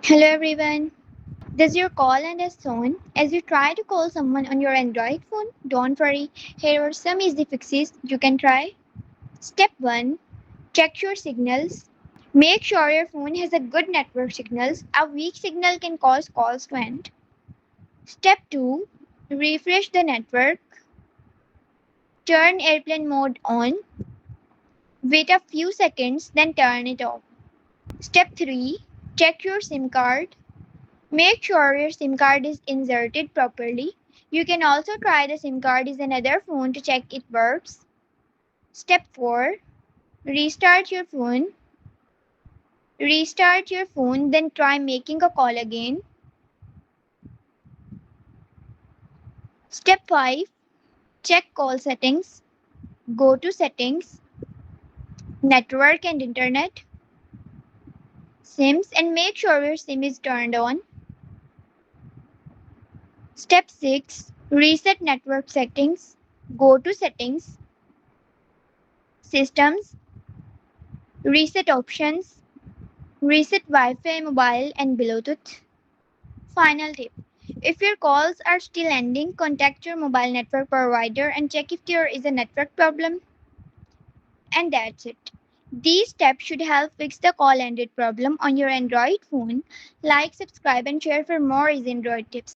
Hello everyone. Does your call end as soon as you try to call someone on your Android phone? Don't worry, here are some easy fixes you can try. Step 1. Check your signals. Make sure your phone has a good network signals. A weak signal can cause calls to end. Step 2. Refresh the network. Turn airplane mode on. Wait a few seconds, then turn it off. Step 3. Check your SIM card. Make sure your SIM card is inserted properly. You can also try the SIM card is another phone to check it works. Step 4. Restart your phone. Restart your phone, then try making a call again. Step 5. Check call settings. Go to settings, network and internet, SIMs, and make sure your SIM is turned on. Step 6. Reset network settings. Go to settings, systems, reset options, reset Wi-Fi, mobile and Bluetooth. Final tip. If your calls are still ending, contact your mobile network provider and check if there is a network problem. And that's it. These steps should help fix the call ended problem on your Android phone. Like, subscribe and share for more easy Android tips.